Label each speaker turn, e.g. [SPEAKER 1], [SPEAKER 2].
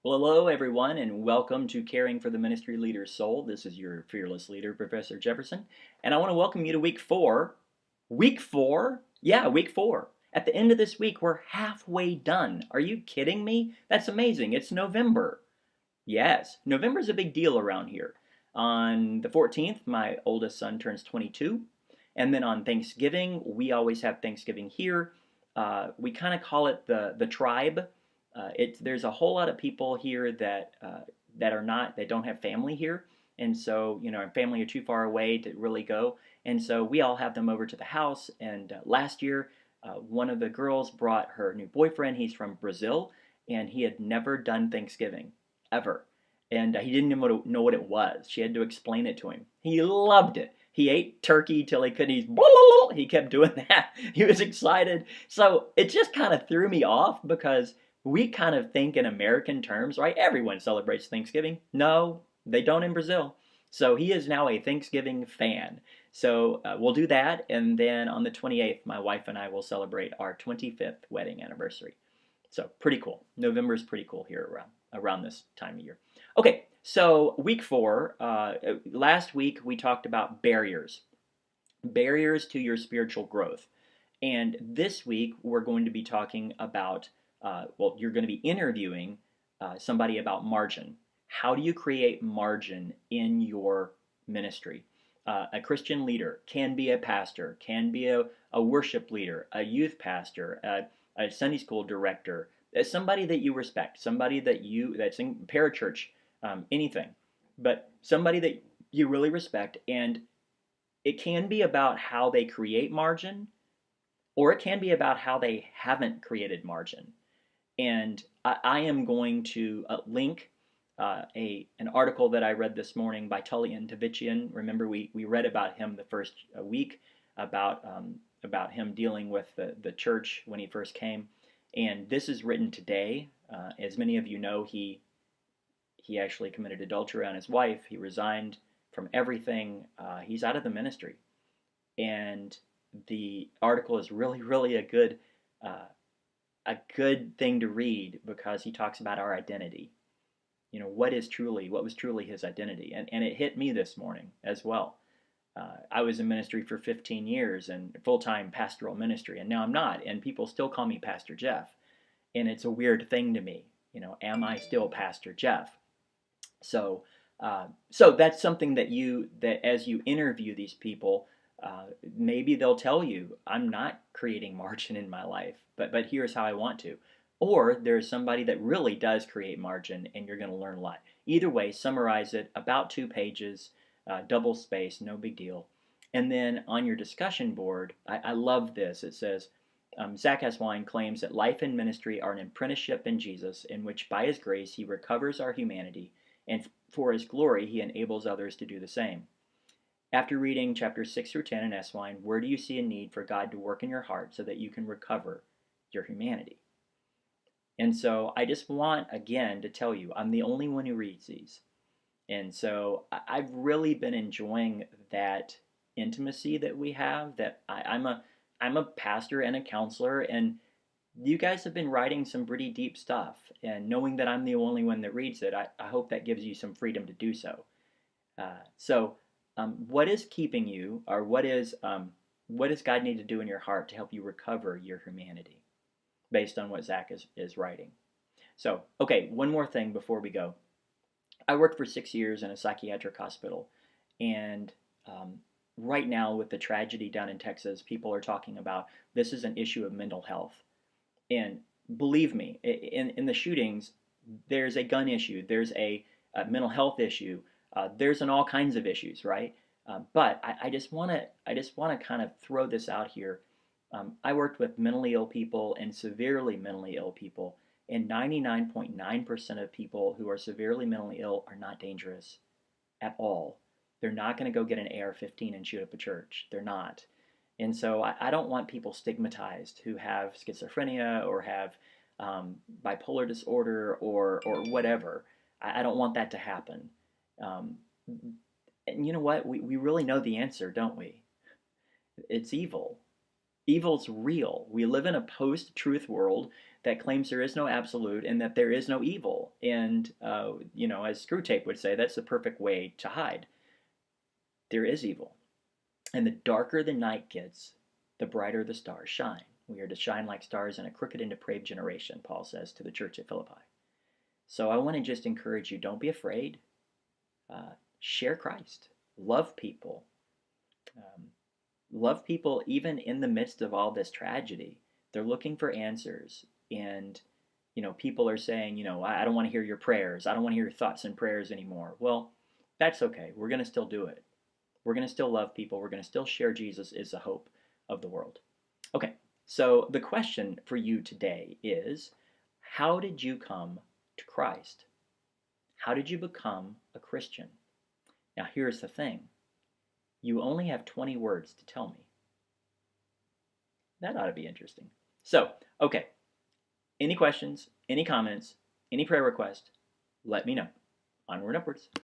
[SPEAKER 1] Well, hello everyone, and welcome to Caring for the Ministry Leader's Soul. This is your fearless leader, Professor Jefferson, and I want to welcome you to week four. Week four? Yeah, week four. At the end of this week, we're halfway done. Are you kidding me? That's amazing. It's November. Yes, November's a big deal around here. On the 14th, my oldest son turns 22, and then on Thanksgiving, we always have Thanksgiving here. We kind of call it the tribe. There's a whole lot of people here that are not that don't have family here, and so our family are too far away to really go, and so we all have them over to the house. And last year, one of the girls brought her new boyfriend. He's from Brazil, and he had never done Thanksgiving ever, and he didn't even know what it was. She had to explain it to him. He loved it. He ate turkey till he couldn't. He kept doing that. He was excited. So it just kind of threw me off because we kind of think in American terms, right? Everyone celebrates Thanksgiving. No, they don't in Brazil. So he is now a Thanksgiving fan. So we'll do that, and then on the 28th, my wife and I will celebrate our 25th wedding anniversary. So pretty cool. November is pretty cool here around this time of year. Okay, so week four. Last week we talked about barriers to your spiritual growth, and this week we're going to be talking about. You're going to be interviewing somebody about margin. How do you create margin in your ministry? A Christian leader can be a pastor, can be a worship leader, a youth pastor, a Sunday school director, somebody that you respect, somebody that's in parachurch, anything, but somebody that you really respect, and it can be about how they create margin, or it can be about how they haven't created margin. And I am going to link an article that I read this morning by Tullian Tavitian. Remember, we read about him the first week about him dealing with the church when he first came. And this is written today. As many of you know, he actually committed adultery on his wife. He resigned from everything. He's out of the ministry. And the article is really uh, a good thing to read because he talks about our identity. What was truly his identity. And it hit me this morning as well. I was in ministry for 15 years and full-time pastoral ministry, and now I'm not. And people still call me Pastor Jeff. And it's a weird thing to me. Am I still Pastor Jeff? So, so that's something that as you interview these people, maybe they'll tell you, I'm not creating margin in my life, but here's how I want to. Or there's somebody that really does create margin, and you're going to learn a lot. Either way, summarize it about 2 pages, double space, no big deal. And then on your discussion board, I love this. It says, Zach Eswine claims that life and ministry are an apprenticeship in Jesus, in which by his grace he recovers our humanity, and for his glory he enables others to do the same. After reading chapters 6 through 10 in Eswine, where do you see a need for God to work in your heart so that you can recover your humanity? And so I just want, again, to tell you, I'm the only one who reads these. And so I've really been enjoying that intimacy that we have, that I'm a pastor and a counselor, and you guys have been writing some pretty deep stuff. And knowing that I'm the only one that reads it, I hope that gives you some freedom to do so. What is keeping you, or what does God need to do in your heart to help you recover your humanity, based on what Zach is writing? So, okay, one more thing before we go. I worked for 6 years in a psychiatric hospital, and right now with the tragedy down in Texas, people are talking about this is an issue of mental health. And believe me, in the shootings, there's a gun issue, there's a mental health issue, there's all kinds of issues, right? But I just want to kind of throw this out here. I worked with mentally ill people and severely mentally ill people, and 99.9% of people who are severely mentally ill are not dangerous at all. They're not going to go get an AR-15 and shoot up a church. They're not. And so I don't want people stigmatized who have schizophrenia or have bipolar disorder or whatever. I don't want that to happen. Um, and you know what? We really know the answer, don't we? It's evil. Evil's real. We live in a post-truth world. that claims there is no absolute and that there is no evil. And, as Screwtape would say, that's the perfect way to hide. There is evil. And the darker the night gets, the brighter the stars shine. We are to shine like stars in a crooked and depraved generation, Paul says to the church at Philippi. So I want to just encourage you, don't be afraid. Share Christ. Love people. Love people even in the midst of all this tragedy. They're looking for answers. And, people are saying, I don't want to hear your prayers. I don't want to hear your thoughts and prayers anymore. Well, that's okay. We're going to still do it. We're going to still love people. We're going to still share Jesus is the hope of the world. Okay, so the question for you today is, how did you come to Christ? How did you become a Christian? Now, here's the thing. You only have 20 words to tell me. That ought to be interesting. So, okay. Any questions, any comments, any prayer requests, let me know. Onward and upwards.